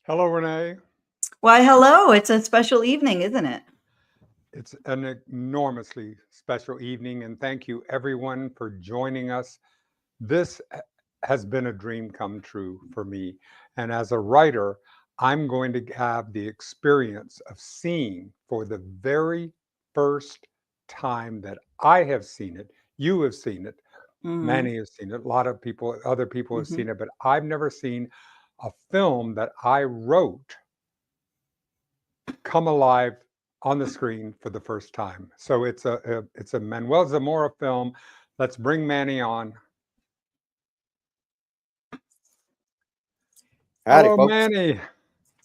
Hello, Renee. Why, hello. It's a special evening, isn't it? It's an enormously special evening, and thank you everyone for joining us. This has been a dream come true for me. And as a writer, I'm going to have the experience of seeing for the very first time that I have seen it. You have seen it. Mm-hmm. Manny has seen it. A lot of people, other people have Mm-hmm. seen it, but I've never seen a film that I wrote come alive on the screen for the first time. So it's a Manuel Zamora film. Let's bring Manny on. Howdy, Hello, folks. Manny. He's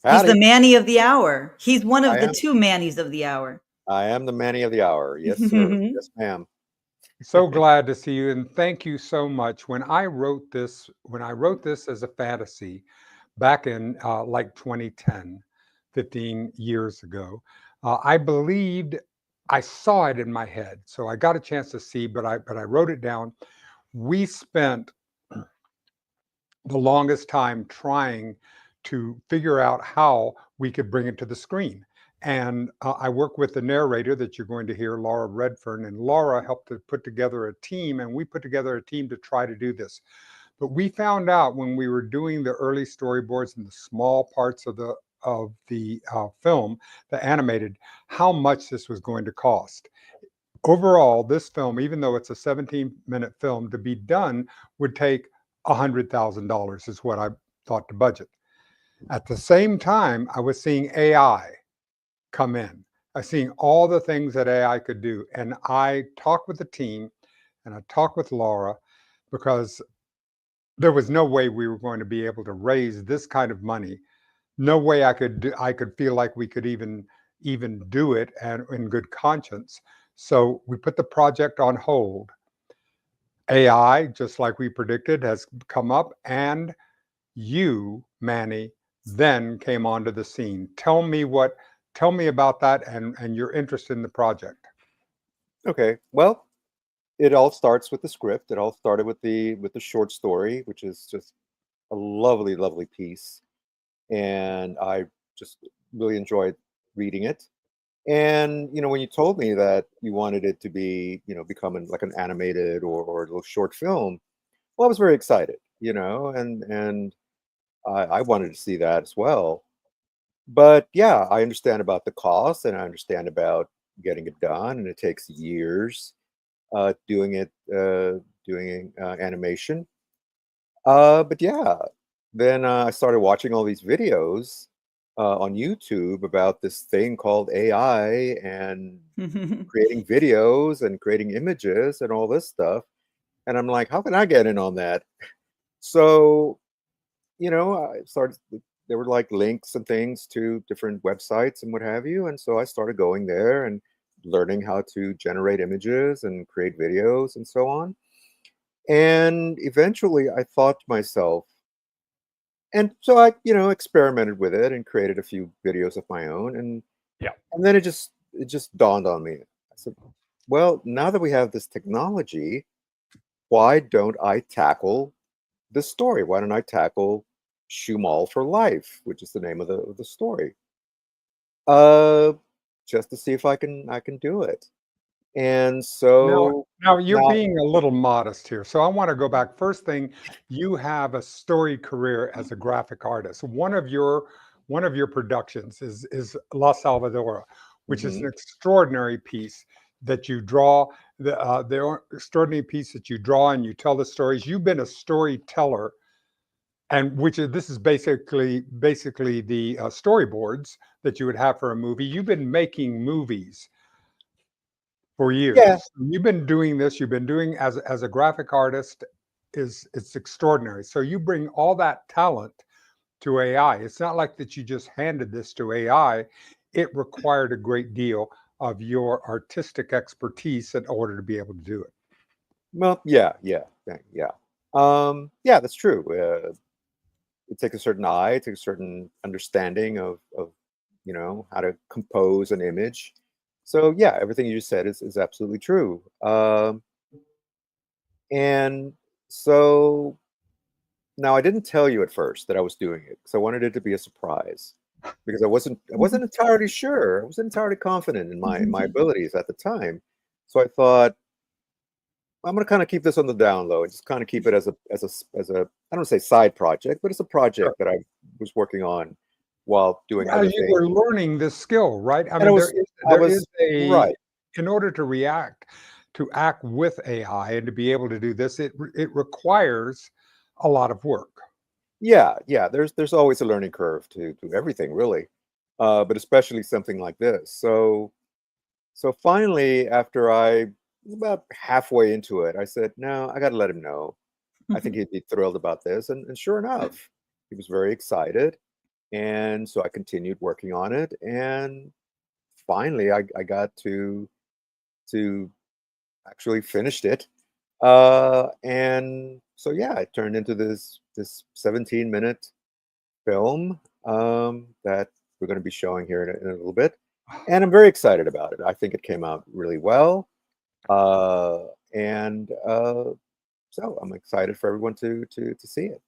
the Howdy. Manny of the hour. He's one of I the am. two Mannies of the hour. I am the Manny of the hour. Yes, sir. Yes, ma'am. So glad to see you, and thank you so much. When I wrote this as a fantasy back in like 2010, 15 years ago, I believed I saw it in my head. So I got a chance to see, but I wrote it down. We spent the longest time trying to figure out how we could bring it to the screen. And I work with the narrator that you're going to hear, Laura Redfern, and Laura helped to put together a team, and we put together a team to try to do this. But we found out when we were doing the early storyboards and the small parts of the film, the animated, how much this was going to cost. Overall, this film, even though it's a 17-minute film, to be done would take $100,000 is what I thought to budget. At the same time, I was seeing AI come in. I was seeing all the things that AI could do. And I talked with the team and I talked with Laura because there was no way we were going to be able to raise this kind of money. No way I could feel like we could even do it and in good conscience. So we put the project on hold. AI, just like we predicted, has come up, and you, Manny, then came onto the scene. Tell me about that and your interest in the project. Okay. Well, it all starts with the script. It all started with the short story, which is just a lovely, lovely piece, and I just really enjoyed reading it. And when you told me that you wanted it to be, become like an animated or a little short film, well, I was very excited. And I wanted to see that as well. But yeah, I understand about the cost and I understand about getting it done, and it takes years doing it, doing animation. But yeah, then I started watching all these videos on YouTube about this thing called AI and creating videos and creating images and all this stuff. And I'm like, how can I get in on that? So I started, there were like links and things to different websites and what have you. And so I started going there and learning how to generate images and create videos and so on. And eventually I thought to myself, and so I, experimented with it and created a few videos of my own. Yeah. And then it just dawned on me. I said, well, now that we have this technology, why don't I tackle the story? Why don't I tackle Shumal for Life, which is the name of the story? Uh, just to see if I can do it. And Now, so now you're now, being a little modest here. So I want to go back. First thing, you have a storied career as a graphic artist. One of your productions is La Salvadora, which is an mhm. extraordinary piece that you draw. The extraordinary piece that you draw and you tell the stories. You've been a storyteller, and this is basically the storyboards that you would have for a movie. You've been making movies for Yeah, years. You've been doing this. You've been doing as a graphic artist. It's extraordinary. So you bring all that talent to AI. It's not like that you just handed this to AI. It required a great deal of your artistic expertise in order to be able to do it. Well, yeah, yeah, that's true. It takes a certain eye, it takes a certain understanding of how to compose an image. So yeah, everything you just said is absolutely true. And so now I didn't tell you at first that I was doing it because I wanted it to be a surprise because I wasn't entirely sure. I wasn't entirely confident in my abilities at the time. So I thought I'm going to kind of keep this on the down low and just kind of keep it as a I don't want to say side project, but it's a Sure. project that I was working on while doing Well, other you things. were learning this skill, right? I And mean, I there is was a right. in order to act with AI and to be able to do this, it requires a lot of work. Yeah, yeah. There's always a learning curve to everything, really, but especially something like this. So finally, after I was about halfway into it, I said, "No, I got to let him know. I think he'd be thrilled about this." And sure enough, he was very excited. And so I continued working on it, and finally, I got to actually finished it. And so yeah, it turned into this 17-minute film that we're going to be showing here in a little bit, and I'm very excited about it. I think it came out really well, uh, and so I'm excited for everyone to see it,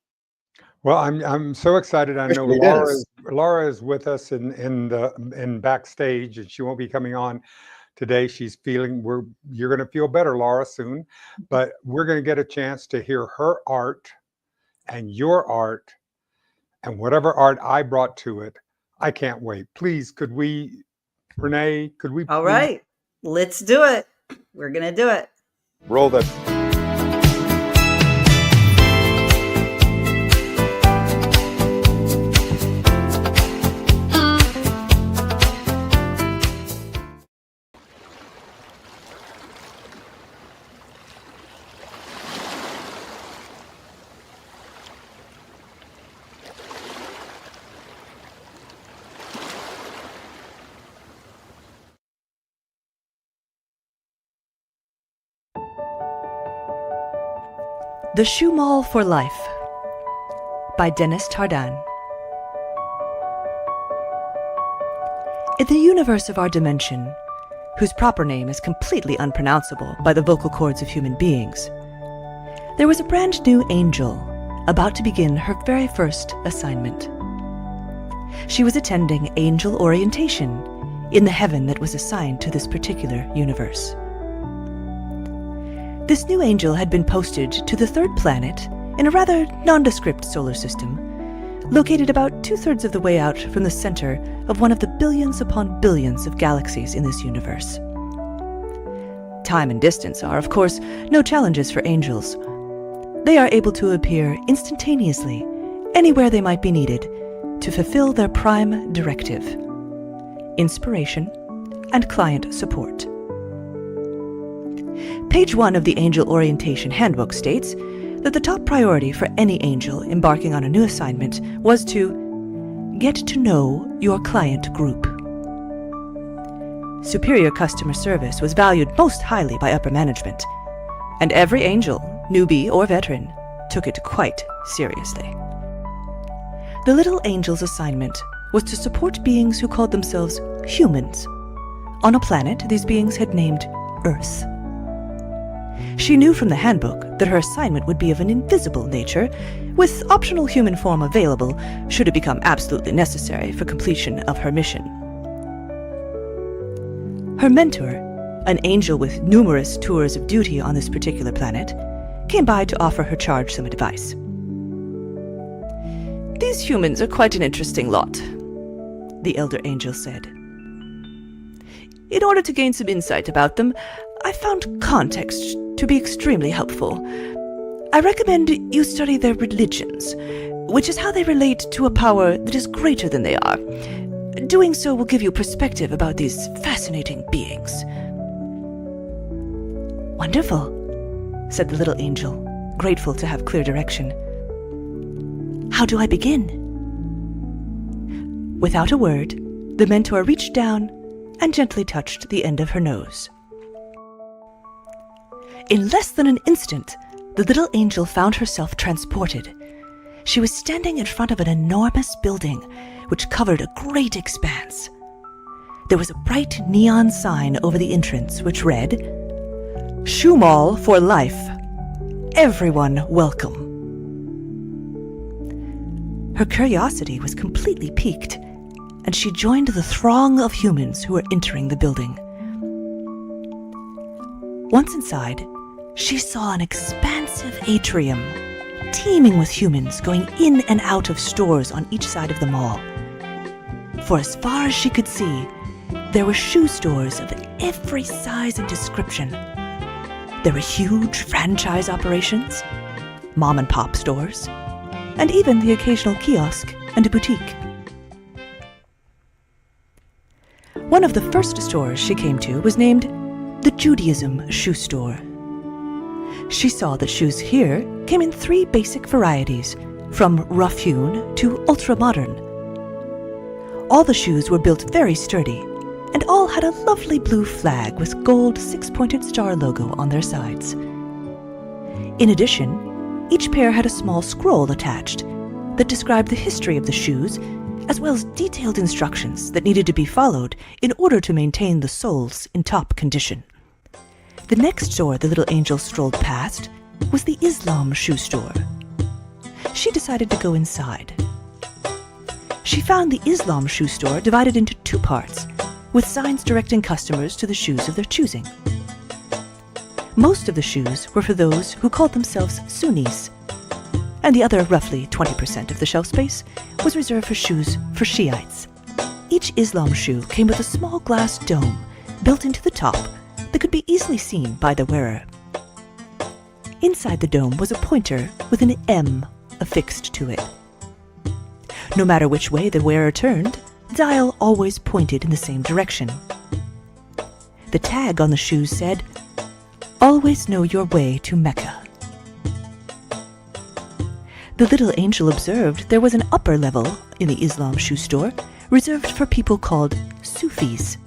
Well, I'm so excited. I know especially Dennis. Laura is with us in backstage, and she won't be coming on today. She's feeling you're going to feel better, Laura, soon, but we're going to get a chance to hear her art and your art and whatever art I brought to it. I can't wait. Please, Renee, could we All please? right, let's do it. We're going to do it. Roll that. The Shoe Mall for Life by Dennis Tardan. In the universe of our dimension, whose proper name is completely unpronounceable by the vocal cords of human beings, there was a brand new angel about to begin her very first assignment. She was attending angel orientation in the heaven that was assigned to this particular universe. This new angel had been posted to the third planet in a rather nondescript solar system, located about 2/3 of the way out from the center of one of the billions upon billions of galaxies in this universe. Time and distance are, of course, no challenges for angels. They are able to appear instantaneously anywhere they might be needed to fulfill their prime directive: inspiration and client support. Page 1 of the Angel Orientation Handbook states that the top priority for any angel embarking on a new assignment was to get to know your client group. Superior customer service was valued most highly by upper management, and every angel, newbie or veteran, took it quite seriously. The little angel's assignment was to support beings who called themselves humans, on a planet these beings had named Earth. She knew from the handbook that her assignment would be of an invisible nature, with optional human form available should it become absolutely necessary for completion of her mission. Her mentor, an angel with numerous tours of duty on this particular planet, came by to offer her charge some advice. "These humans are quite an interesting lot," the elder angel said. "In order to gain some insight about them, I found context to be extremely helpful. I recommend you study their religions, which is how they relate to a power that is greater than they are. Doing so will give you perspective about these fascinating beings." "Wonderful," said the little angel, grateful to have clear direction. "How do I begin?" Without a word, the mentor reached down and gently touched the end of her nose. In less than an instant, the little angel found herself transported. She was standing in front of an enormous building which covered a great expanse. There was a bright neon sign over the entrance which read, "Shoe Mall for life. Everyone welcome." Her curiosity was completely piqued, and she joined the throng of humans who were entering the building. Once inside, she saw an expansive atrium, teeming with humans going in and out of stores on each side of the mall. For as far as she could see, there were shoe stores of every size and description. There were huge franchise operations, mom-and-pop stores, and even the occasional kiosk and a boutique. One of the first stores she came to was named the Judaism Shoe Store. She saw that shoes here came in 3 basic varieties, from rough-hewn to ultra-modern. All the shoes were built very sturdy, and all had a lovely blue flag with gold 6-pointed star logo on their sides. In addition, each pair had a small scroll attached that described the history of the shoes, as well as detailed instructions that needed to be followed in order to maintain the soles in top condition. The next store the little angel strolled past was the Islam Shoe Store. She decided to go inside. She found the Islam Shoe Store divided into 2 parts, with signs directing customers to the shoes of their choosing. Most of the shoes were for those who called themselves Sunnis, and the other roughly 20% of the shelf space was reserved for shoes for Shiites. Each Islam shoe came with a small glass dome built into the top that could be easily seen by the wearer. Inside the dome was a pointer with an M affixed to it. No matter which way the wearer turned, the dial always pointed in the same direction. The tag on the shoes said, "Always know your way to Mecca." The little angel observed there was an upper level in the Islam shoe store reserved for people called Sufis.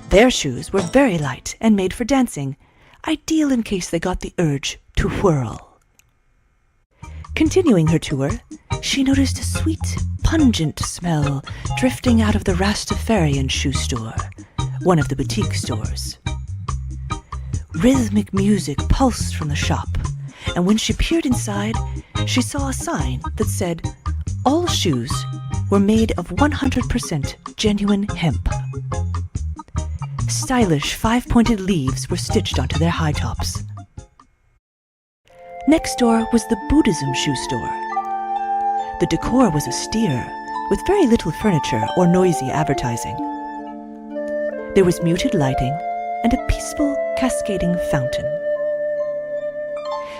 Their shoes were very light and made for dancing, ideal in case they got the urge to whirl. Continuing her tour, she noticed a sweet, pungent smell drifting out of the Rastafarian shoe store, one of the boutique stores. Rhythmic music pulsed from the shop, and when she peered inside, she saw a sign that said, all shoes were made of 100% genuine hemp. Stylish 5-pointed leaves were stitched onto their high tops. Next door was the Buddhism shoe store. The decor was austere, with very little furniture or noisy advertising. There was muted lighting and a peaceful, cascading fountain.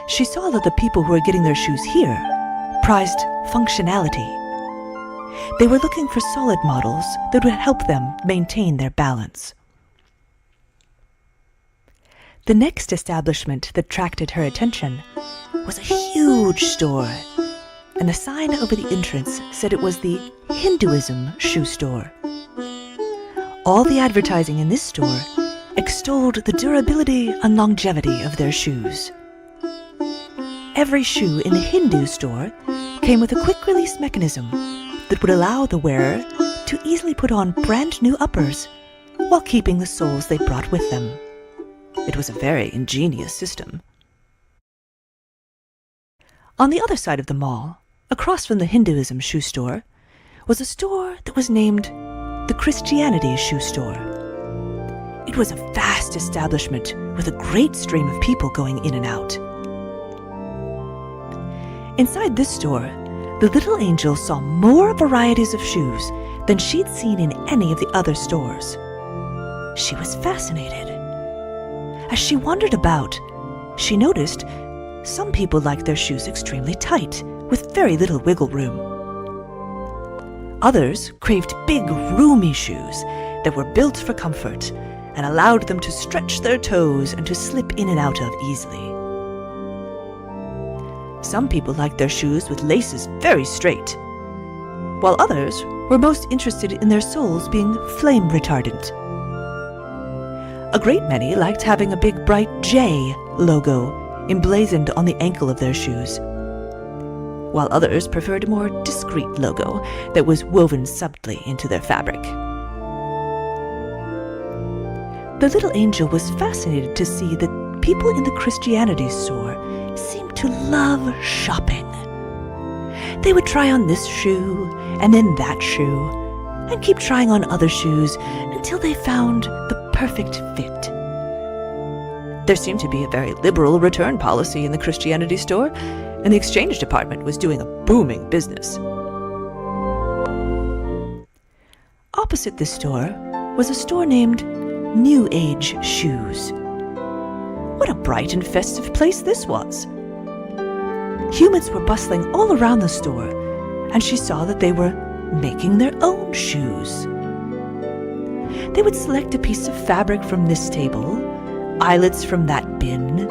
She saw that the people who were getting their shoes here prized functionality. They were looking for solid models that would help them maintain their balance. The next establishment that attracted her attention was a huge store, and the sign over the entrance said it was the Hinduism shoe store. All the advertising in this store extolled the durability and longevity of their shoes. Every shoe in the Hindu store came with a quick-release mechanism that would allow the wearer to easily put on brand new uppers while keeping the soles they brought with them. It was a very ingenious system. On the other side of the mall, across from the Hinduism shoe store, was a store that was named the Christianity shoe store. It was a vast establishment with a great stream of people going in and out. Inside this store, the little angel saw more varieties of shoes than she'd seen in any of the other stores. She was fascinated. As she wandered about, she noticed some people liked their shoes extremely tight, with very little wiggle room. Others craved big, roomy shoes that were built for comfort and allowed them to stretch their toes and to slip in and out of easily. Some people liked their shoes with laces very straight, while others were most interested in their soles being flame retardant. A great many liked having a big bright J logo emblazoned on the ankle of their shoes, while others preferred a more discreet logo that was woven subtly into their fabric. The little angel was fascinated to see that people in the Christianity store seemed to love shopping. They would try on this shoe and then that shoe, and keep trying on other shoes until they found the perfect fit. There seemed to be a very liberal return policy in the Christianity store, and the exchange department was doing a booming business. Opposite this store was a store named New Age Shoes. What a bright and festive place this was! Humans were bustling all around the store, and she saw that they were making their own shoes. They would select a piece of fabric from this table, eyelets from that bin,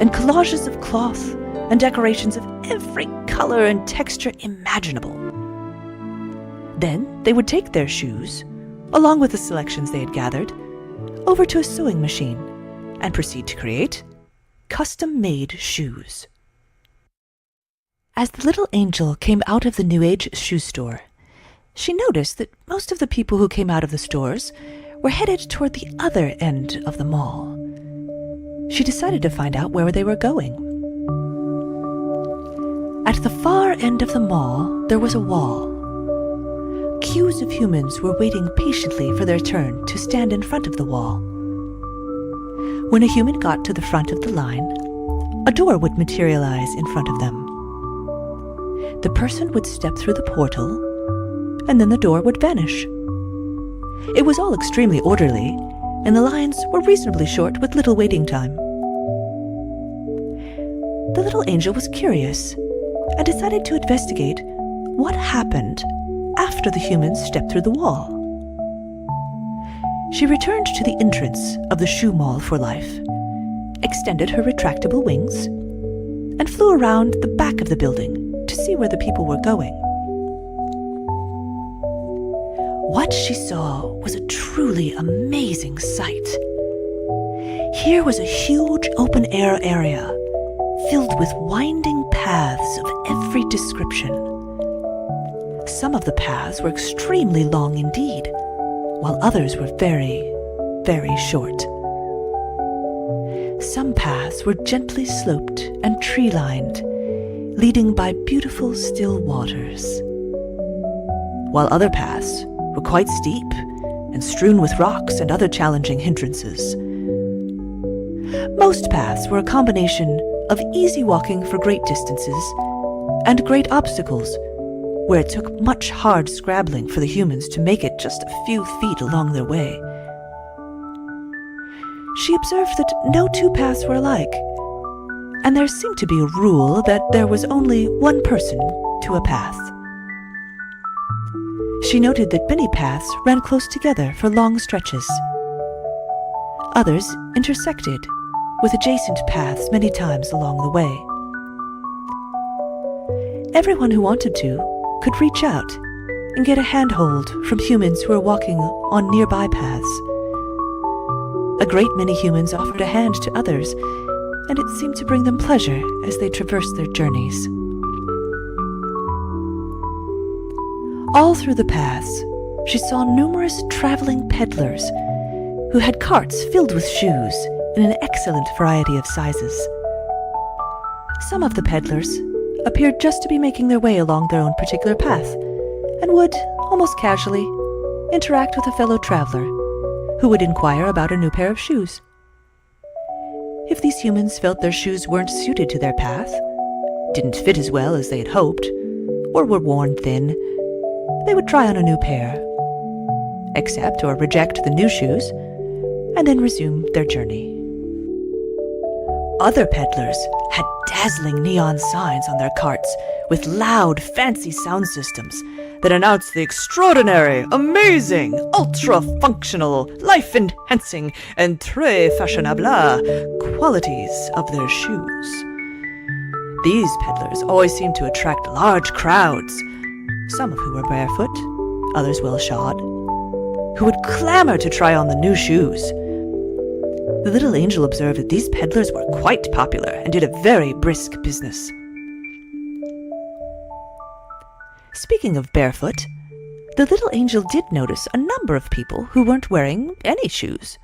and collages of cloth and decorations of every color and texture imaginable. Then they would take their shoes, along with the selections they had gathered, over to a sewing machine and proceed to create custom-made shoes. As the little angel came out of the New Age shoe store, she noticed that most of the people who came out of the stores were headed toward the other end of the mall. She decided to find out where they were going. At the far end of the mall, there was a wall. Queues of humans were waiting patiently for their turn to stand in front of the wall. When a human got to the front of the line, a door would materialize in front of them. The person would step through the portal, and then the door would vanish. It was all extremely orderly, and the lines were reasonably short with little waiting time. The little angel was curious and decided to investigate what happened after the humans stepped through the wall. She returned to the entrance of the shoe mall for life, extended her retractable wings, and flew around the back of the building to see where the people were going. What she saw was a truly amazing sight. Here was a huge open-air area filled with winding paths of every description. Some of the paths were extremely long indeed, while others were very, very short. Some paths were gently sloped and tree-lined, leading by beautiful still waters, while other paths were quite steep and strewn with rocks and other challenging hindrances. Most paths were a combination of easy walking for great distances and great obstacles, where it took much hard scrabbling for the humans to make it just a few feet along their way. She observed that no two paths were alike, and there seemed to be a rule that there was only one person to a path. She noted that many paths ran close together for long stretches. Others intersected with adjacent paths many times along the way. Everyone who wanted to could reach out and get a handhold from humans who were walking on nearby paths. A great many humans offered a hand to others, and it seemed to bring them pleasure as they traversed their journeys. All through the paths, she saw numerous traveling peddlers who had carts filled with shoes in an excellent variety of sizes. Some of the peddlers appeared just to be making their way along their own particular path, and would, almost casually, interact with a fellow traveler who would inquire about a new pair of shoes. If these humans felt their shoes weren't suited to their path, didn't fit as well as they had hoped, or were worn thin, they would try on a new pair, accept or reject the new shoes, and then resume their journey. Other peddlers had dazzling neon signs on their carts with loud, fancy sound systems that announced the extraordinary, amazing, ultra-functional, life-enhancing, and très fashionable qualities of their shoes. These peddlers always seemed to attract large crowds, some of who were barefoot, others well-shod, who would clamor to try on the new shoes. The little angel observed that these peddlers were quite popular and did a very brisk business. Speaking of barefoot, the little angel did notice a number of people who weren't wearing any shoes.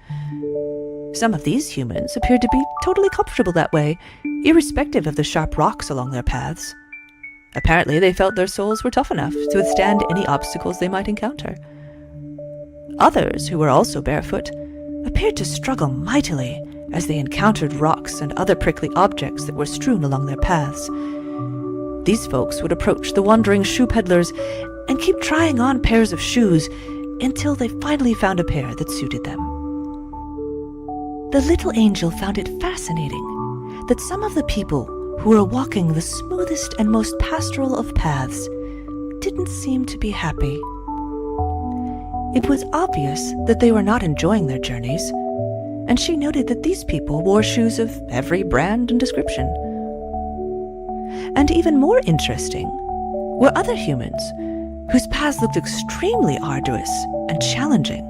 Some of these humans appeared to be totally comfortable that way, irrespective of the sharp rocks along their paths. Apparently, they felt their souls were tough enough to withstand any obstacles they might encounter. Others, who were also barefoot, appeared to struggle mightily as they encountered rocks and other prickly objects that were strewn along their paths. These folks would approach the wandering shoe peddlers and keep trying on pairs of shoes until they finally found a pair that suited them. The little angel found it fascinating that some of the people who were walking the smoothest and most pastoral of paths didn't seem to be happy. It was obvious that they were not enjoying their journeys, and she noted that these people wore shoes of every brand and description. And even more interesting were other humans whose paths looked extremely arduous and challenging,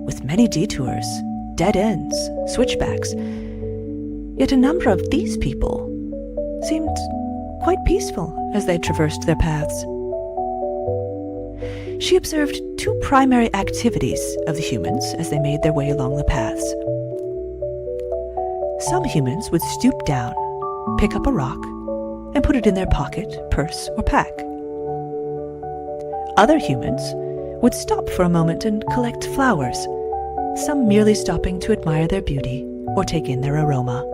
with many detours, dead ends, switchbacks. Yet a number of these people seemed quite peaceful as they traversed their paths. She observed two primary activities of the humans as they made their way along the paths. Some humans would stoop down, pick up a rock, and put it in their pocket, purse, or pack. Other humans would stop for a moment and collect flowers, some merely stopping to admire their beauty or take in their aroma.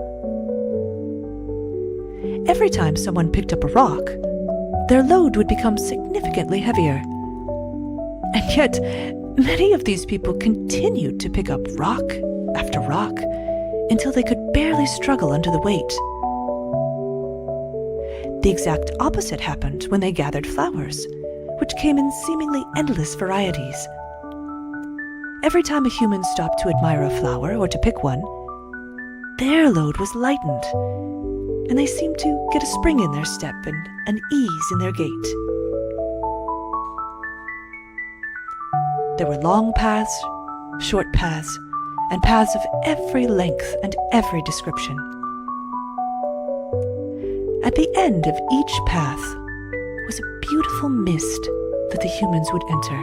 Every time someone picked up a rock, their load would become significantly heavier. And yet, many of these people continued to pick up rock after rock until they could barely struggle under the weight. The exact opposite happened when they gathered flowers, which came in seemingly endless varieties. Every time a human stopped to admire a flower or to pick one, their load was lightened, and they seemed to get a spring in their step and an ease in their gait. There were long paths, short paths, and paths of every length and every description. At the end of each path was a beautiful mist that the humans would enter.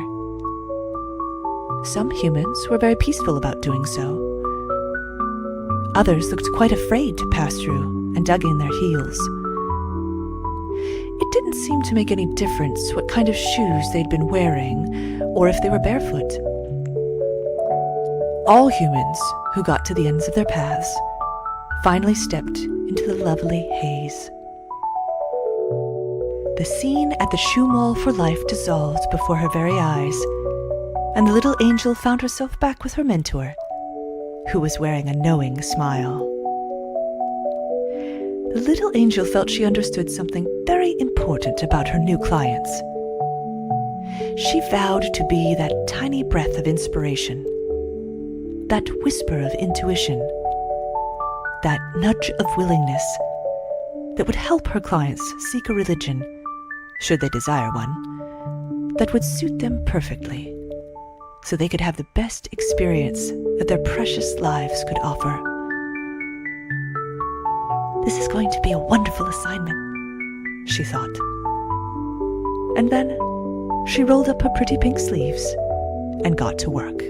Some humans were very peaceful about doing so. Others looked quite afraid to pass through and dug in their heels. It didn't seem to make any difference what kind of shoes they'd been wearing or if they were barefoot. All humans who got to the ends of their paths finally stepped into the lovely haze. The scene at the shoe mall for life dissolved before her very eyes, and the little angel found herself back with her mentor, who was wearing a knowing smile. The little angel felt she understood something very important about her new clients. She vowed to be that tiny breath of inspiration, that whisper of intuition, that nudge of willingness that would help her clients seek a religion, should they desire one, that would suit them perfectly, so they could have the best experience that their precious lives could offer. This is going to be a wonderful assignment, she thought. And then she rolled up her pretty pink sleeves and got to work.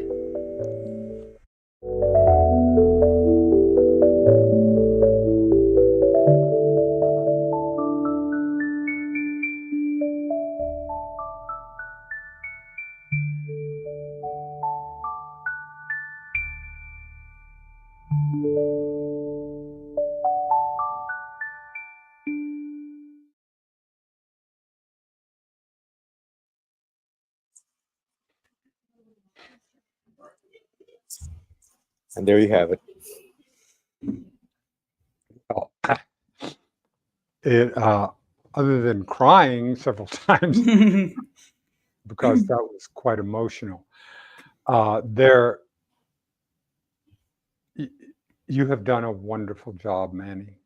And there you have it. Well, it other than crying several times because that was quite emotional. There, you have done a wonderful job, Manny.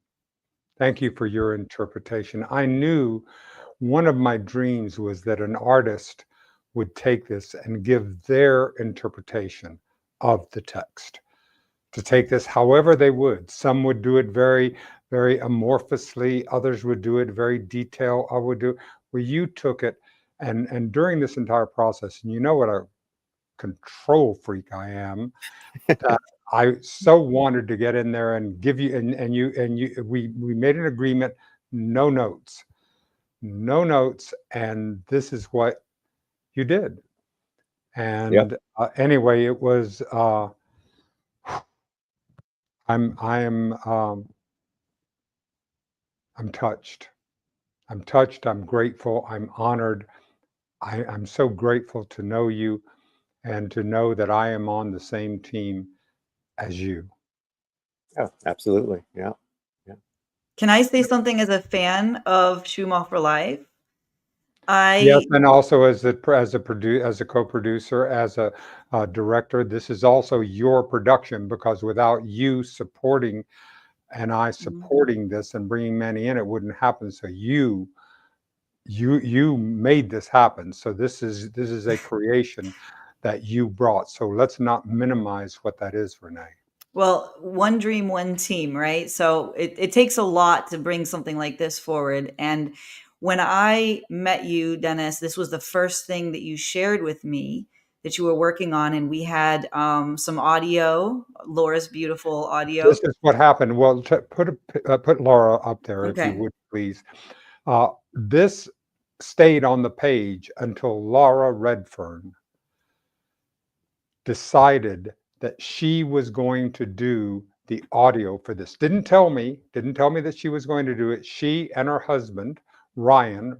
Thank you for your interpretation. I knew one of my dreams was that an artist would take this and give their interpretation of the text, to take this however they would. Some would do it very, very amorphously, others would do it very detailed. I would do where you took it, and during this entire process, and you know what a control freak I am, that I so wanted to get in there and give you, and we made an agreement, no notes, no notes, and this is what you did. Yep. And anyway, it was I'm touched. I'm touched. I'm grateful. I'm honored. I'm so grateful to know you and to know that I am on the same team as you. Yeah, absolutely. Yeah. Yeah. Can I say something as a fan of Schumacher for Life? Yes, I and also as a co-producer, as a director, this is also your production, because without you supporting and I supporting this and bringing Manny in, it wouldn't happen. So you made this happen. So this is a creation that you brought. So let's not minimize what that is, Renee. Well, one dream, one team, right? So it takes a lot to bring something like this forward. And when I met you, Dennis, this was the first thing that you shared with me that you were working on. And we had some audio, Laura's beautiful audio. This is what happened. Well, put Laura up there if you Okay. would, please. This stayed on the page until Laura Redfern decided that she was going to do the audio for this. Didn't tell me that she was going to do it. She and her husband, Ryan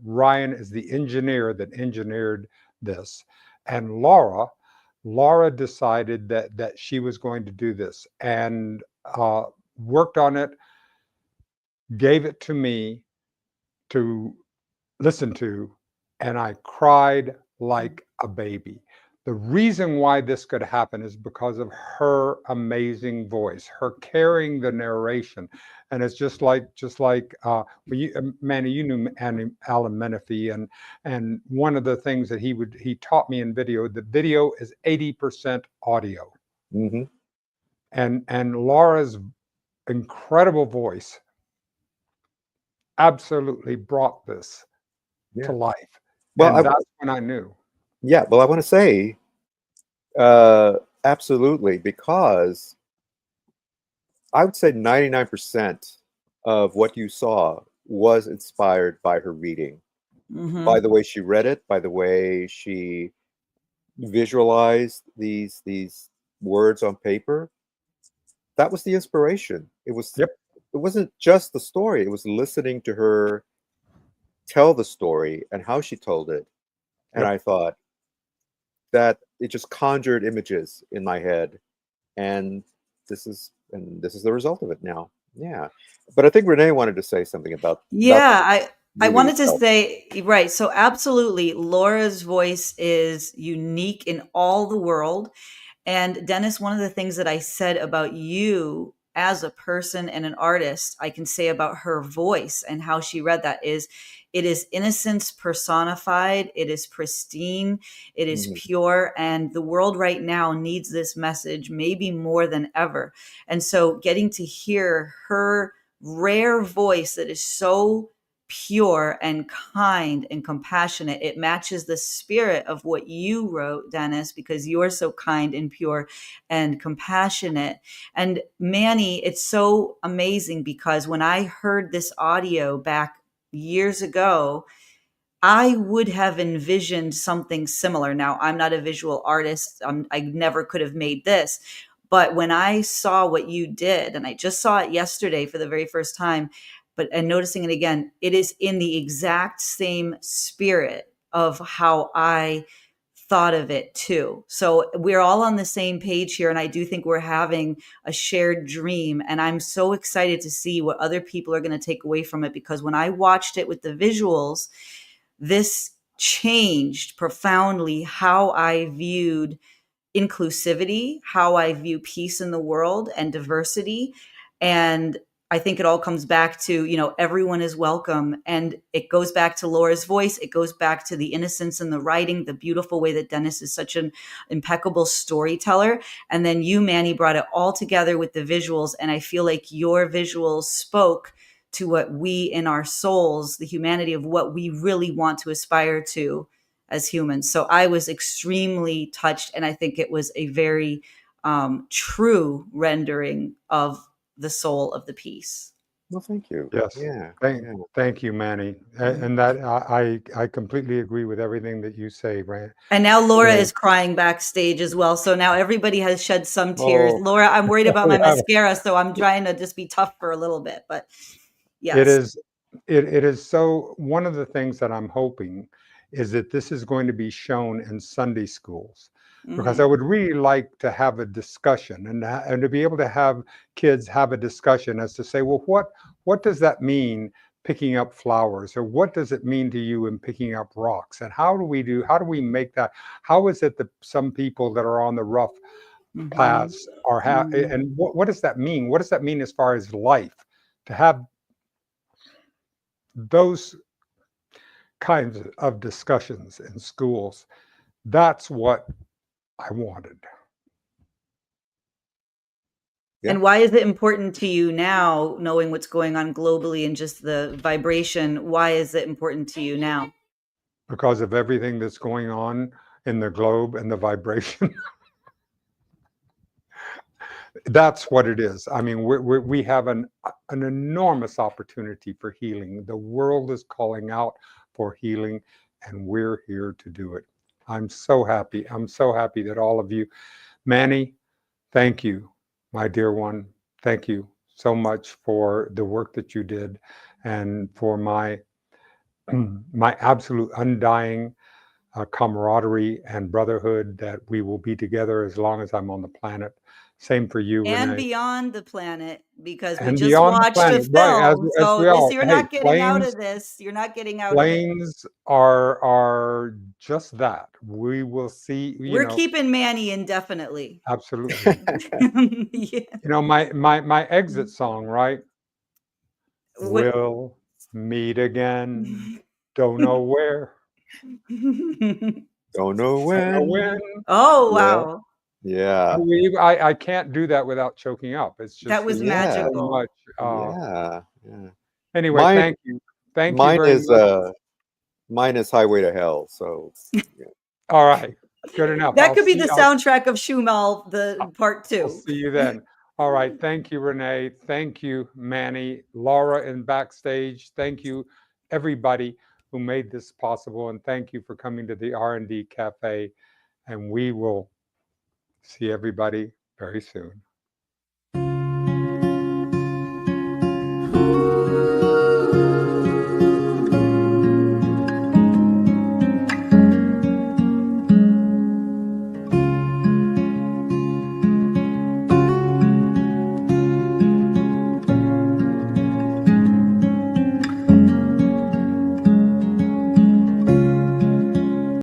is the engineer that engineered this. And Laura decided that she was going to do this, and worked on it, gave it to me to listen to, and I cried like a baby. The reason why this could happen is because of her amazing voice, her carrying the narration. And it's just like Manny, you knew Alan Menifee, and one of the things that he taught me in video, the video is 80% audio. Hmm. And Laura's incredible voice absolutely brought this to Yeah. life. Well, And that's when I knew. yeah. Well, I want to say, absolutely, because I would say 99% of what you saw was inspired by her reading, by Hmm. the way she read it, by the way she visualized these words on paper. That was the inspiration. Yep. It wasn't just the story. It was listening to her tell the story and how she told it. And Yep. I thought that it just conjured images in my head. And this is the result of it now. Yeah. But I think Renee wanted to say something about the Yeah, I movie wanted to itself. say, right. So absolutely, Laura's voice is unique in all the world. And Dennis, one of the things that I said about you as a person and an artist, I can say about her voice and how she read that is it is innocence personified, it is pristine, it is Mhm. pure, and the world right now needs this message maybe more than ever. And so getting to hear her rare voice that is so pure and kind and compassionate. It matches the spirit of what you wrote, Dennis, because you're so kind and pure and compassionate. And Manny, it's so amazing because when I heard this audio back years ago, I would have envisioned something similar. Now, I'm not a visual artist. I never could have made this. But when I saw what you did, and I just saw it yesterday for the very first time, and noticing it again, it is in the exact same spirit of how I thought of it too. So we're all on the same page here. And I do think we're having a shared dream. And I'm so excited to see what other people are going to take away from it, because when I watched it with the visuals, this changed profoundly how I viewed inclusivity, how I view peace in the world and diversity. And I think it all comes back to, everyone is welcome. And it goes back to Laura's voice. It goes back to the innocence in the writing, the beautiful way that Dennis is such an impeccable storyteller. And then you, Manny, brought it all together with the visuals. And I feel like your visuals spoke to what we in our souls, the humanity of what we really want to aspire to as humans. So I was extremely touched. And I think it was a very true rendering of the soul of the piece. Well, thank you. Yes. Yeah. Thank you, Manny. And that I completely agree with everything that you say, Rand. And now Laura Yeah. is crying backstage as well. So now everybody has shed some tears. Oh. Laura, I'm worried about my Yeah. mascara, so I'm trying to just be tough for a little bit. But yes. It is so, one of the things that I'm hoping is that this is going to be shown in Sunday schools, because I would really like to have a discussion and to be able to have kids have a discussion as to say, well, what does that mean, picking up flowers, or what does it mean to you in picking up rocks, and how do we make that, how is it that some people that are on the rough paths are and what does that mean, what does that mean as far as life, to have those kinds of discussions in schools. That's what I wanted. Yeah. And why is it important to you now, knowing what's going on globally and just the vibration? Why is it important to you now? Because of everything that's going on in the globe and the vibration. That's what it is. I mean, we have an enormous opportunity for healing. The world is calling out for healing, and we're here to do it. I'm so happy. I'm so happy that all of you, Manny, thank you, my dear one. Thank you so much for the work that you did, and for my absolute undying camaraderie and brotherhood, that we will be together as long as I'm on the planet. Same for you, And Renee. beyond the planet, because we And just beyond the watched a planet, right? film. As So we this, all, you're hey, not getting out of this. You're not getting out of it. planes are just that. We will see. We're keeping Manny indefinitely. Absolutely. Yeah. My exit song, right? What? We'll meet again. Don't know where. Don't know Don't know when. when. Oh, Yeah. wow. Yeah. I can't do that without choking up. It's just, That was it's so magical. much. Yeah. Yeah. Anyway, thank you. Thank you Mine very is much. mine is Highway to Hell. So yeah. All right. Good enough. That could be the soundtrack of Shumal, the part I'll 2. see you then. All right. Thank you, Renee. Thank you, Manny, Laura in backstage. Thank you, everybody who made this possible. And thank you for coming to the R&D Cafe. And we will see everybody very soon.